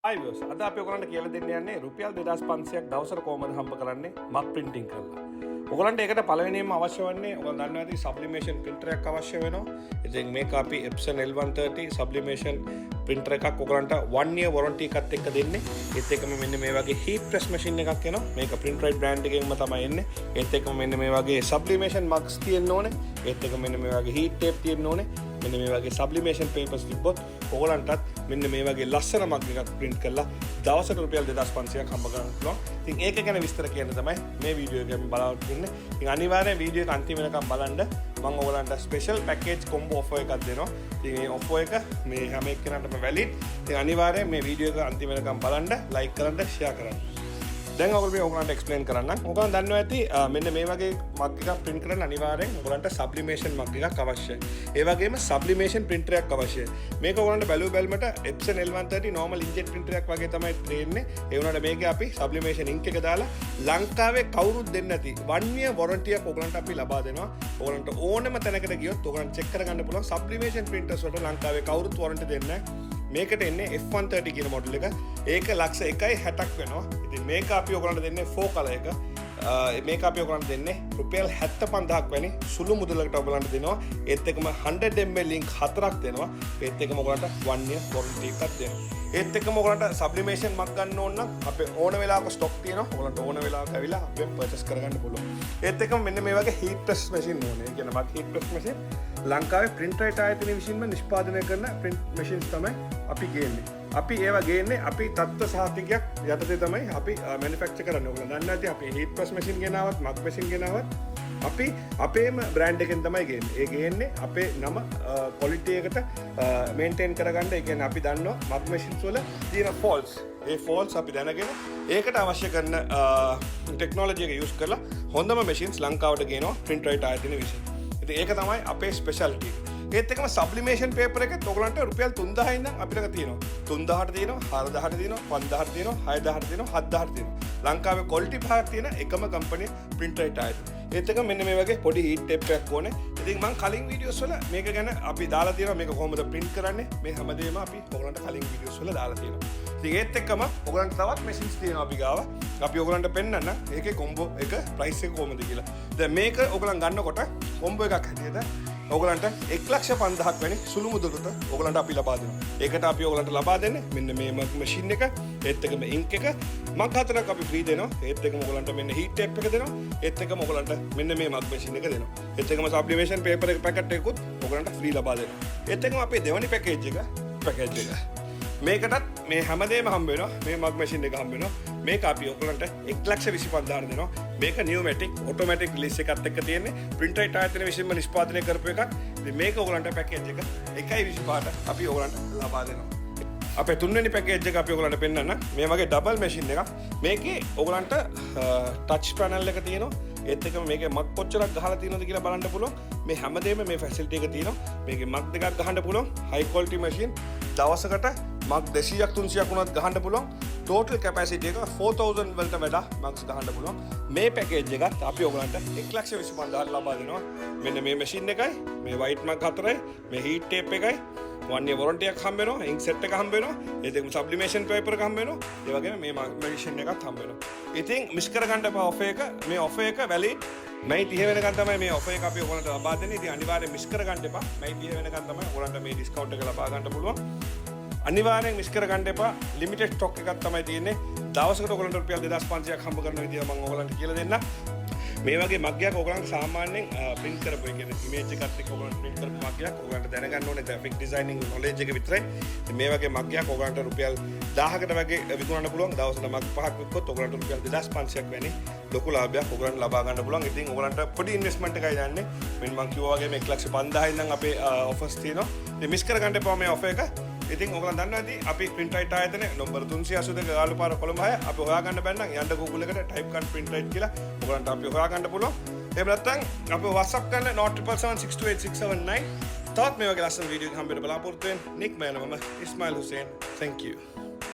Hi viewers, අද අපි ඔයගලන්ට කියලා දෙන්න යන්නේ රුපියල් 2500ක් දවසට කොහොමද හම්බ කරන්නේ මක් printing කරලා. ඔයගලන්ට ඒකට පළවෙනියෙන්ම අවශ්‍ය වන්නේ ඔයගලන් දන්නවා ඇති sublimation printer එකක් අවශ්‍ය වෙනවා. ඉතින් මේක අපි Epson L130 sublimation printer එකක් ඔයගලන්ට 1 year warranty එකත් එක්ක දෙන්නේ. ඒත් එක්කම මෙන්න මේ වගේ heat press machine එකක් එනවා. මේක Printrite brand එකෙන්ම තමයි එන්නේ. ඒත් එක්කම මෙන්න මේ වගේ sublimation mugs තියෙන්න ඕනේ. ඒත් එක්කම මෙන්න මේ වගේ heat tape තියෙන්න ඕනේ. මෙන්න මේ වගේ sublimation papers තිබ්බොත් ඔයගලන්ටත් මෙන්න මේ වගේ ලස්සන මග් එකක් print කරලා දවසට රුපියල් 2500ක් හම්බ කරගන්න පුළුවන්. ඉතින් ඒක ගැන විස්තර කියන්න තමයි මේ වීඩියෝ එකෙන් බලාපොරොත්තු වෙන්නේ. ඉතින් අනිවාර්යෙන් වීඩියෝ එක අන්තිම වෙනකම් බලන්න. මම ඔයගලන්ට ස්පෙෂල් පැකේජ් කොම්බෝ ඔෆර් එකක් දෙනවා. ඉතින් මේ ඔෆර් එක මේ හැම එක්කෙනාටම වැලිඩ්. ඉතින් අනිවාර්යෙන් මේ වීඩියෝ එක අන්තිම වෙනකම් බලන්න, ලයික් කරන්න, ෂෙයා කරන්න. දැන් ඔයගොල්ලන්ට එක්ස්ප්ලেইন කරන්නම්. ඔයගොල්ලන් දන්නවා ඇති මෙන්න මේ වගේ මග් එකක් print කරන්න අනිවාර්යෙන් ඔයගොල්ලන්ට sublimation මග් එකක් අවශ්‍යයි. ඒ වගේම sublimation printer එකක් අවශ්‍යයි. මේක ඔයගොල්ලන්ට බැලුවට Epson L130 normal inkjet printer එකක් වගේ තමයි තියෙන්නේ. ඒ වුණාට මේකේ අපි sublimation ink එක දාලා ලංකාවේ කවුරුත් දෙන්නේ නැති 1 year warranty එකක් ඔයගොල්ලන්ට අපි ලබා දෙනවා. ඔයගොල්ලන්ට ඕනම තැනකට ගියොත් ඔයගොල්ලන් check කරගන්න පුළුවන් sublimation printers වලට ලංකාවේ කවුරුත් warranty දෙන්නේ නැහැ. මේකට එන්නේ F130 කියන මොඩල් එක. ඒක ලක්ෂ 1.60ක් වෙනවා. ඉතින් මේක අපි ඔයගලන්ට දෙන්නේ 4 කලර් එක. මේක අපි ඔයගලන්ට දෙන්නේ රුපියල් 75000ක් වැනි සුළු මුදලකට ඔයගලන්ට දෙනවා. ඒත් එක්කම 100 ml link 4ක් දෙනවා. ඒත් එක්කම ඔයගලන්ට 1 year warranty එකක් දෙනවා. ඒත් එක්කම ඔයගලන්ට sublimation මක් ගන්න ඕන නම් අපේ ඕන වෙලාවක stock තියෙනවා. ඔයගලන්ට ඕන වෙලාවක ඇවිල්ලා අපෙන් purchase කරගන්න පුළුවන්. ඒත් එක්කම මෙන්න මේ වගේ heat press machine ඕනේ. ඒ කියන්නේ මක් heat press machine ලංකාවේ Printrite ආයතනය විසින්ම නිෂ්පාදනය කරන print machines තමයි අපි ගේන්නේ. අපි ඒවා ගේන්නේ අපි තත්ත්ව සහතිකයක් යටතේ තමයි අපි manufacture කරන්නේ. ඔයගොල්ලෝ දන්නා ඇති අපි heat press machine ගෙනාවත් mug machine ගෙනාවත් අපි අපේම brand එකෙන් තමයි ගේන්නේ. ඒ ගේන්නේ අපේ නම quality එකට maintain කරගන්න. ඒ කියන්නේ අපි දන්නවා mug machines වල තියෙන faults. ඒ faults අපි දැනගෙන ඒකට අවශ්‍ය කරන technology එක use කරලා හොඳම machines ලංකාවට ගේනවා Printrite ආයතනය විසින්. ඉතින් ඒක තමයි අපේ specialty. ඒත් එකම sublimation paper එකත් ඔයගලන්ට රුපියල් 3000 ඉඳන් අපිට තියෙනවා. 3000ට තියෙනවා, 4000ට තියෙනවා, 5000ට තියෙනවා, 6000ට තියෙනවා, 7000ට තියෙනවා. ලංකාවේ quality පහක් තියෙන එකම company Printrite ආයතනය. ඒත් එක මෙන්න මේ වගේ පොඩි heat tape එකක් ඕනේ. ඉතින් මම කලින් videos වල මේක ගැන අපි දාලා තියෙනවා මේක කොහොමද print කරන්නේ. මේ හැමදේම අපි ඔයගලන්ට කලින් videos වල දාලා තියෙනවා. ඉතින් ඒත් එක්කම ඔයගලන්ට තවත් machines තියෙනවා අපි ගාව. අපි ඔයගලන්ට පෙන්නන්න ඒකේ combo එක price එක කොහොමද කියලා. දැන් මේක ඔයගලන් ගන්නකොට combo එකක් හැටියට ඔයගලන්ට 1,50,000ක් වැනි සුළු මුදලකට ඔයගලන්ට අපි ලබා දෙනවා. ඒකට අපි ඔයගලන්ට ලබා දෙන්නේ මෙන්න මේ මැෂින් එක, ඒත් එකම ඉන්ක් එක, මග් 4ක් අපි ෆ්‍රී දෙනවා. ඒත් එකම ඔයගලන්ට මෙන්න හීට් ටේප් එක දෙනවා. ඒත් එකම ඔයගලන්ට මෙන්න මේ මග් මැෂින් එක දෙනවා. ඒත් එකම සබ්ලිමේෂන් පේපර් එක පැකට් එකකුත් ඔයගලන්ට ෆ්‍රී ලබා දෙනවා. ඒත් එකම අපේ දෙවනි පැකේජ් එක. මේකටත් මේ හැමදේම හම්බ වෙනවා. මේ මග් මැෂින් එක හම්බ වෙනවා. මේක අපි ඔයගලන්ට 1,25,000ක් දෙනවා. මේක නියුමැටික් ඔටෝමැටික් රිලීස් එකත් එක්ක තියෙන්නේ Printrite ආයතනය විසින්ම නිෂ්පාදනය කරපු එකක්. ඉතින් මේක ඔයගලන්ට පැකේජ් එක 1.25ට අපි ඔයගලන්ට ලබා දෙනවා. අපේ තුන්වෙනි පැකේජ් එක අපි ඔයගලන්ට පෙන්නන්න මේ වගේ ඩබල් මැෂින් එකක්. මේකේ ඔයගලන්ට ටච් පැනල් එක තියෙනවා. ඒත් එකම මේකේ මග් කොච්චරක් ගහලා තියෙනවද කියලා බලන්න පුළුවන්. මේ හැමදේම මේ ෆැසිලිටි එක තියෙනවා. මේකේ මග් දෙකක් ගහන්න පුළුවන්. high quality machine දවසකට මග් 200ක් 300ක් වුණත් ගහන්න පුළුවන්. total capacity එක 4000 වලට වඩා මග්ස් ගහන්න පුළුවන්. මේ පැකේජ් එකත් අපි ඔයගලන්ට 1,25,000ක් ලබා දෙනවා. මෙන්න මේ මැෂින් එකයි, මේ white mug 4යි, මේ heat tape එකයි, 1 year warranty එකක් හම්බ වෙනවා, ink set එක හම්බ වෙනවා, ඒ දෙකම sublimation paper එක හම්බ වෙනවා. ඒ වගේම මේ මැෂින් එකත් හම්බ වෙනවා. ඉතින් මිස් කරගන්න එපා offer එක. මේ offer එක valid May 30 වෙනකන් තමයි මේ offer එක අපි ඔයගලන්ට ලබා දෙන්නේ. ඉතින් අනිවාර්යෙන් මිස් කරගන්න එපා. May 30 වෙනකන් තමයි ඔයගලන්ට මේ discount එක ලබා ගන්න පුළුවන්. අනිවාර්යෙන් මිස් කරගන්න එපා. ලිමිටඩ් ස්ටොක් එකක් තමයි තියෙන්නේ. දවසකට ඔයගලන්ට රුපියල් 2500ක් හම්බ කරන විදිය මම ඔයගලන්ට කියලා දෙන්නම්. මේ වගේ මග්ගයක් ඔයගලන්ට සාමාන්‍යයෙන් print කරපු ඒ කියන්නේ image එකත් එක්ක ඔයගලන්ට print කරපු මග්ගයක් ඔයගලන්ට දැනගන්න ඕනේ graphic designing knowledge එක විතරයි. ඉතින් මේ වගේ මග්ගයක් ඔයගලන්ට රුපියල් 1000කට වගේ විකුණන්න පුළුවන්. දවසට මග් 5ක් විකුණොත් ඔයගලන්ට රුපියල් 2500ක් වැනි ලොකු ලාභයක් ඔයගලන්ට ලබා ගන්න පුළුවන්. ඉතින් ඔයගලන්ට පොඩි investment එකයි යන්නේ. මෙන්න මම කිව්වා වගේ මේ 1,50,000 ඉඳන් අපේ offers තියෙනවා. ඉතින් මිස් කරගන්න එපා මේ offer එක. ඉතින් ඔයගලන් දන්නවා ඇති අපි Printrite ආයතනය නම්බර 382 ගාල්පාර කොළඹ 6 අපි හොයාගන්න බැන්නම් යන්න Google එකට type කරන්න Printrite කියලා ඔයගලන්ට අපි හොයාගන්න පුළුවන්. එහෙම නැත්නම් අපි WhatsApp කරන්න 077762869. තවත් මේ වගේ ලස්සන වීඩියෝ එකක් හම්බෙන්න බලාපොරොත්තු වෙන්න. නික් මම ඉස්මායිල් හුසේන්. Thank you.